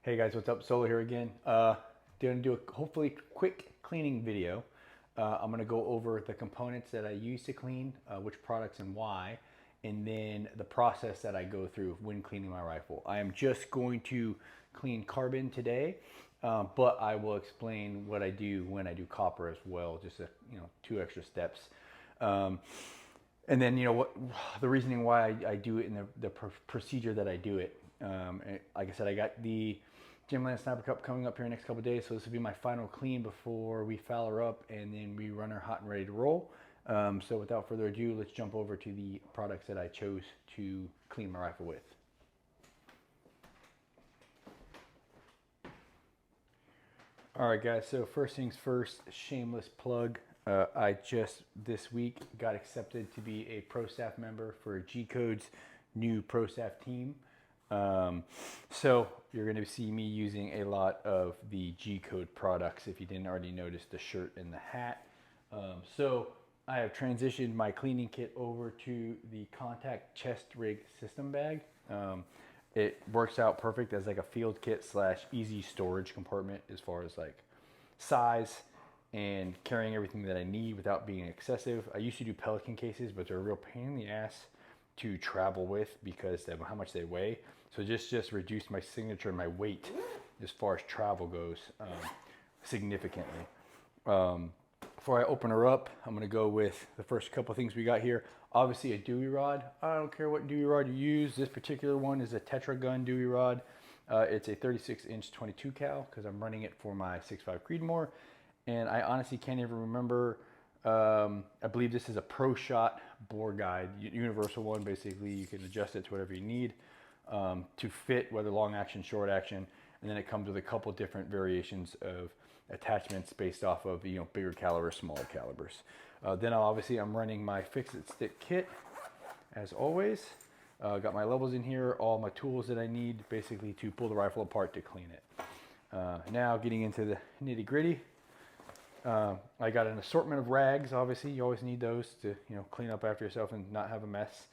Hey guys, what's up? Solo here again. Gonna do a hopefully quick cleaning video. I'm gonna go over the components that I use to clean, which products and why, and then the process that I go through when cleaning my rifle. I am just going to clean carbon today, but I will explain what I do when I do copper as well. Just two extra steps. And then what the reasoning why I do it in the procedure that I do it. Like I said, I got the Gymland Sniper Cup coming up here in the next couple of days, so this will be my final clean before we foul her up and then we run her hot and ready to roll. So without further ado, let's jump over to the products that I chose to clean my rifle with. All right, guys, so first things first, shameless plug. I just this week got accepted to be a pro staff member for G Code's new pro staff team. So you're going to see me using a lot of the G Code products if you didn't already notice the shirt and the hat. So I have transitioned my cleaning kit over to the contact chest rig system bag. It works out perfect as like a field kit slash easy storage compartment as far as like size and carrying everything that I need without being excessive. I used to do Pelican cases, but they're a real pain in the ass to travel with because of how much they weigh. So just reduced my signature and my weight as far as travel goes significantly. Before I open her up, I'm gonna go with the first couple of things we got here. Obviously a Dewey rod. I don't care what Dewey rod you use. This particular one is a Tetra Gun Dewey rod. It's a 36-inch 22 cal because I'm running it for my 6.5 Creedmoor. And I honestly can't even remember. I believe this is a Pro Shot bore guide, universal one. Basically, you can adjust it to whatever you need to fit, whether long action, short action. And then it comes with a couple different variations of attachments based off of bigger caliber, smaller calibers. Then obviously I'm running my fix-it stick kit as always. Got my levels in here, all my tools that I need basically to pull the rifle apart to clean it. Now getting into the nitty gritty. I got an assortment of rags. Obviously, you always need those to clean up after yourself and not have a mess.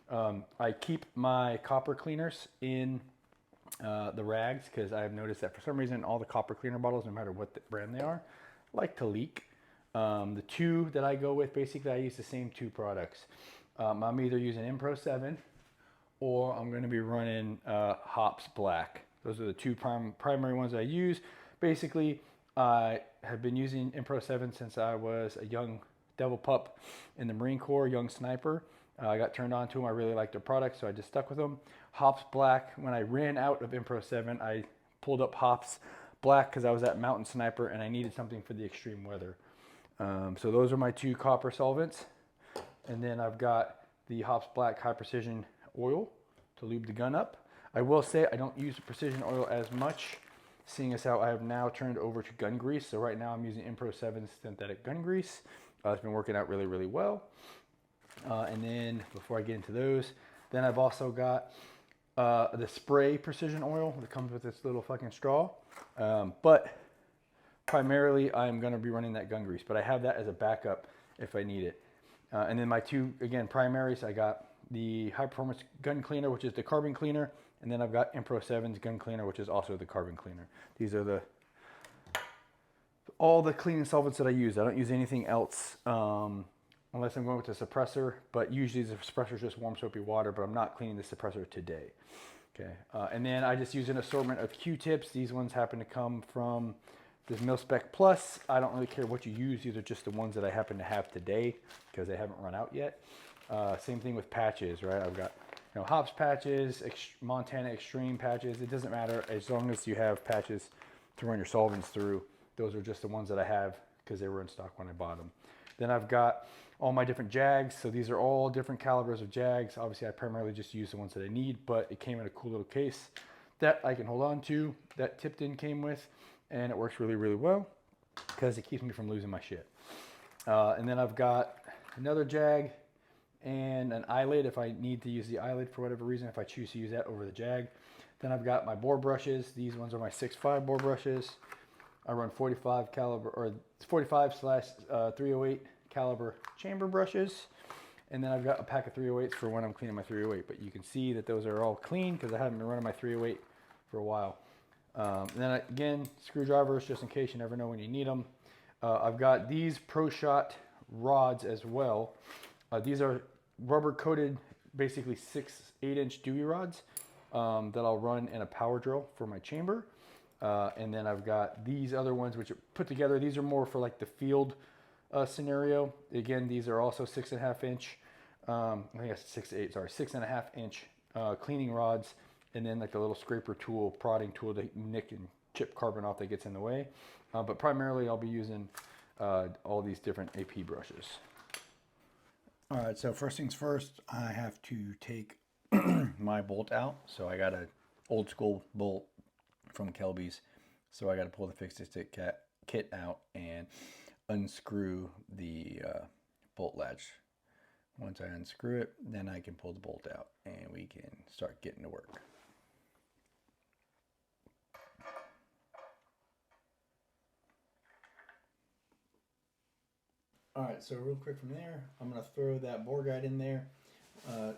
I keep my copper cleaners in the rags because I've noticed that for some reason all the copper cleaner bottles, no matter what the brand they are, like to leak. The two that I go with, basically I use the same two products. I'm either using Impro 7 or I'm going to be running Hops Black. Those are the two primary ones I use. Basically, I have been using Impro 7 since I was a young devil pup in the Marine Corps, young sniper. I got turned on to them. I really liked their products, so I just stuck with them. Hops Black, when I ran out of Impro 7, I pulled up Hops Black because I was at Mountain Sniper and I needed something for the extreme weather. So those are my two copper solvents. And then I've got the Hops Black High Precision Oil to lube the gun up. I will say I don't use the precision oil as much, seeing as how I have now turned over to gun grease. So right now I'm using Impro 7 synthetic gun grease. It's been working out really, really well. And then before I get into those, then I've also got the spray precision oil that comes with this little fucking straw. But primarily I'm gonna be running that gun grease, but I have that as a backup if I need it. And then my two, again, primaries, I got the high performance gun cleaner, which is the carbon cleaner. And then I've got Impro 7's gun cleaner, which is also the carbon cleaner. These are all the cleaning solvents that I use. I don't use anything else unless I'm going with the suppressor, but usually the suppressor is just warm soapy water, but I'm not cleaning the suppressor today. Okay, and then I just use an assortment of Q-tips. These ones happen to come from this Mil-Spec Plus. I don't really care what you use. These are just the ones that I happen to have today because they haven't run out yet. Same thing with patches, right? I've got Hops patches, Montana Extreme patches. It doesn't matter as long as you have patches to run your solvents through. Those are just the ones that I have because they were in stock when I bought them. Then I've got all my different jags. So these are all different calibers of jags. Obviously I primarily just use the ones that I need, but it came in a cool little case that I can hold on to, that Tipped In came with, and it works really, really well because it keeps me from losing my shit. And then I've got another jag and an eyelid if I need to use the eyelid for whatever reason, if I choose to use that over the jag. Then I've got my bore brushes. These ones are my 6.5 bore brushes. I run 45 caliber or 45/308 caliber chamber brushes. And then I've got a pack of 308s for when I'm cleaning my 308. But you can see that those are all clean because I haven't been running my 308 for a while. Then again, screwdrivers, just in case you never know when you need them. I've got these Pro Shot rods as well. These are rubber coated, basically 8-inch Dewey rods that I'll run in a power drill for my chamber. And then I've got these other ones which are put together. These are more for like the field scenario. Again, these are also 6.5 inch. I think that's 6 to 8. Sorry, 6.5 inch cleaning rods, and then like the little scraper tool, prodding tool to nick and chip carbon off that gets in the way. But primarily, I'll be using all these different AP brushes. All right, so first things first, I have to take my bolt out. So I got an old school bolt from Kelby's. So I got to pull the fix-it-stick kit out and unscrew the bolt latch. Once I unscrew it, then I can pull the bolt out and we can start getting to work. All right, so real quick from there, I'm gonna throw that bore guide in there. I'm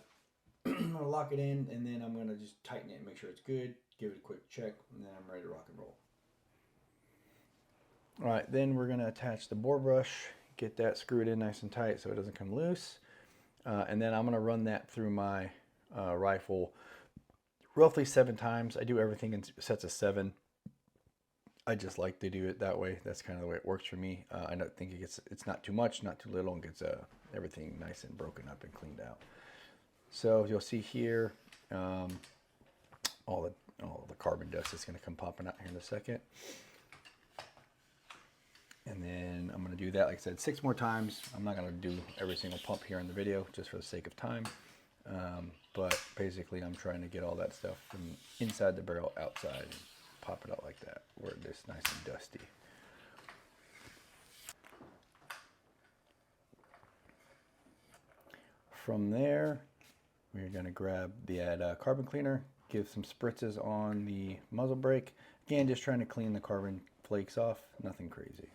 gonna lock it in, and then I'm gonna just tighten it and make sure it's good, give it a quick check, and then I'm ready to rock and roll. All right, then we're gonna attach the bore brush, get that screwed in nice and tight so it doesn't come loose. And then I'm gonna run that through my rifle roughly 7 times. I do everything in sets of 7. I just like to do it that way. That's kind of the way it works for me. I don't think it's not too much, not too little, and gets everything nice and broken up and cleaned out. So you'll see here all the carbon dust is going to come popping out here in a second. And then I'm going to do that, like I said, 6 more times. I'm not going to do every single pump here in the video just for the sake of time. But basically I'm trying to get all that stuff from inside the barrel outside and pop it out like that where it's nice and dusty. From there, we're going to grab the carbon cleaner, give some spritzes on the muzzle brake. Again, just trying to clean the carbon flakes off, nothing crazy.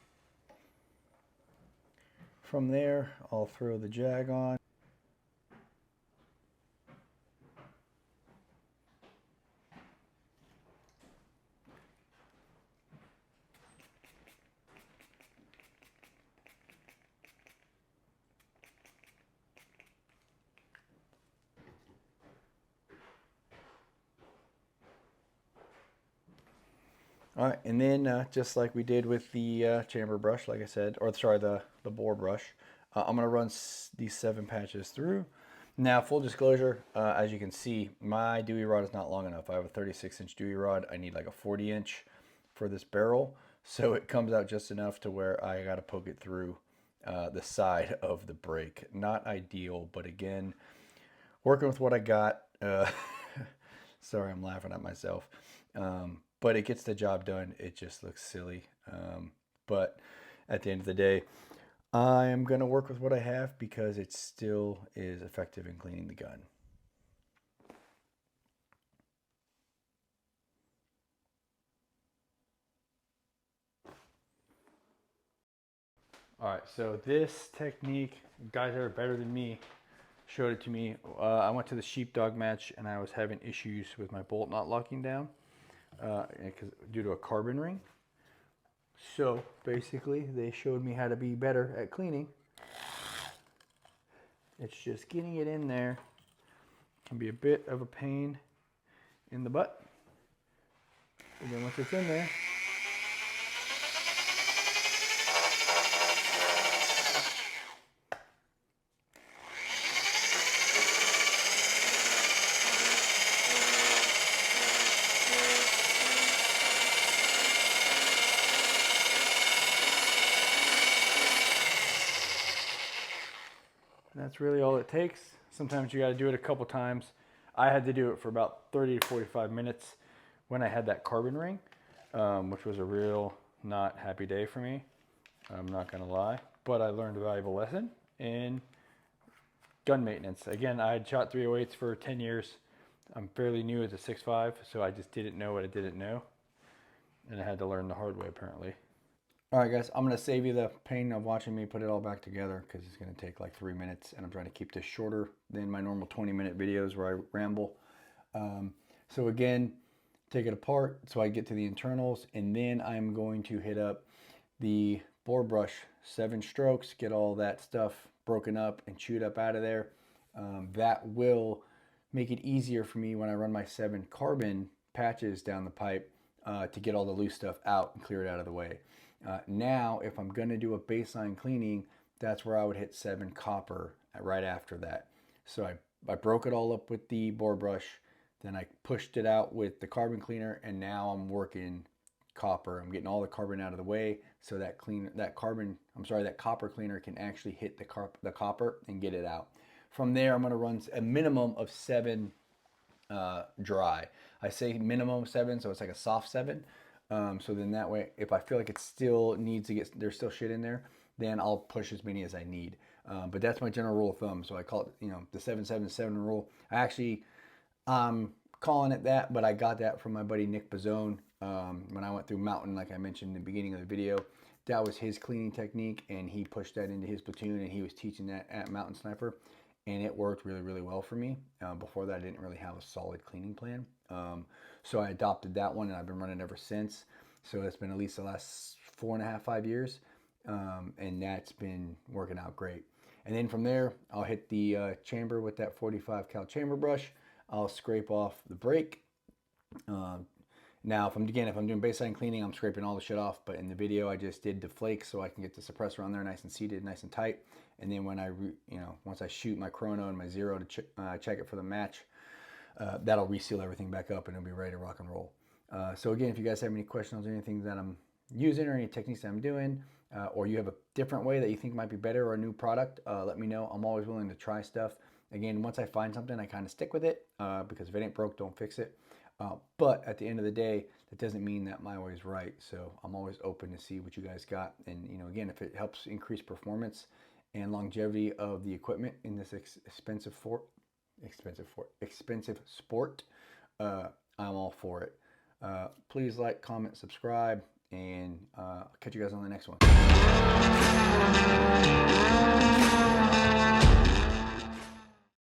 From there, I'll throw the jag on. All right, and then just like we did with the chamber brush, like I said, or sorry, the bore brush, I'm gonna run these 7 patches through. Now, full disclosure, as you can see, my Dewey rod is not long enough. I have a 36-inch Dewey rod. I need like a 40-inch for this barrel, so it comes out just enough to where I gotta poke it through the side of the brake. Not ideal, but again, working with what I got. Sorry, I'm laughing at myself. But it gets the job done. It just looks silly. But at the end of the day, I am going to work with what I have because it still is effective in cleaning the gun. All right, so this technique, guys that are better than me showed it to me. I went to the sheepdog match and I was having issues with my bolt not locking down. Due to a carbon ring. So basically they showed me how to be better at cleaning. It's just getting it in there can be a bit of a pain in the butt, but then once it's in there, that's really all it takes. Sometimes you got to do it a couple times. I had to do it for about 30 to 45 minutes when I had that carbon ring, which was a real not happy day for me. I'm not going to lie, but I learned a valuable lesson in gun maintenance. Again, I had shot 308s for 10 years. I'm fairly new as a 6.5, so I just didn't know what I didn't know. And I had to learn the hard way, apparently. All right, guys, I'm going to save you the pain of watching me put it all back together because it's going to take like 3 minutes, and I'm trying to keep this shorter than my normal 20-minute videos where I ramble. So again, take it apart so I get to the internals, and then I'm going to hit up the bore brush, 7 strokes, get all that stuff broken up and chewed up out of there. That will make it easier for me when I run my 7 carbon patches down the pipe to get all the loose stuff out and clear it out of the way. Now, if I'm going to do a baseline cleaning, that's where I would hit 7 copper right after that. So I broke it all up with the bore brush, then I pushed it out with the carbon cleaner, and now I'm working copper. I'm getting all the carbon out of the way so that copper cleaner can actually hit the copper and get it out. From there, I'm going to run a minimum of 7 dry. I say minimum 7, so it's like a soft 7. So then that way, if I feel like it still needs to there's still shit in there, then I'll push as many as I need. But that's my general rule of thumb. So I call it, the 7-7-7 rule. I'm calling it that, but I got that from my buddy Nick Pizzone when I went through Mountain, like I mentioned in the beginning of the video. That was his cleaning technique, and he pushed that into his platoon, and he was teaching that at Mountain Sniper, and it worked really, really well for me. Before that, I didn't really have a solid cleaning plan. So I adopted that one, and I've been running ever since. So it's been at least the last 4.5, 5 years, and that's been working out great. And then from there, I'll hit the chamber with that 45 cal chamber brush. I'll scrape off the brake. Now, if I'm doing baseline cleaning, I'm scraping all the shit off. But in the video, I just did the flakes so I can get the suppressor on there nice and seated, nice and tight. And then when once I shoot my chrono and my 0 to check it for the match, that'll reseal everything back up and it'll be ready to rock and roll. So again, if you guys have any questions or anything that I'm using or any techniques that I'm doing, or you have a different way that you think might be better or a new product, let me know. I'm always willing to try stuff. Again, once I find something, I kind of stick with it because if it ain't broke, don't fix it. But at the end of the day, that doesn't mean that my way is right. So I'm always open to see what you guys got. And again, if it helps increase performance and longevity of the equipment in this expensive sport, I'm all for it. Please like, comment, subscribe, and I'll catch you guys on the next one.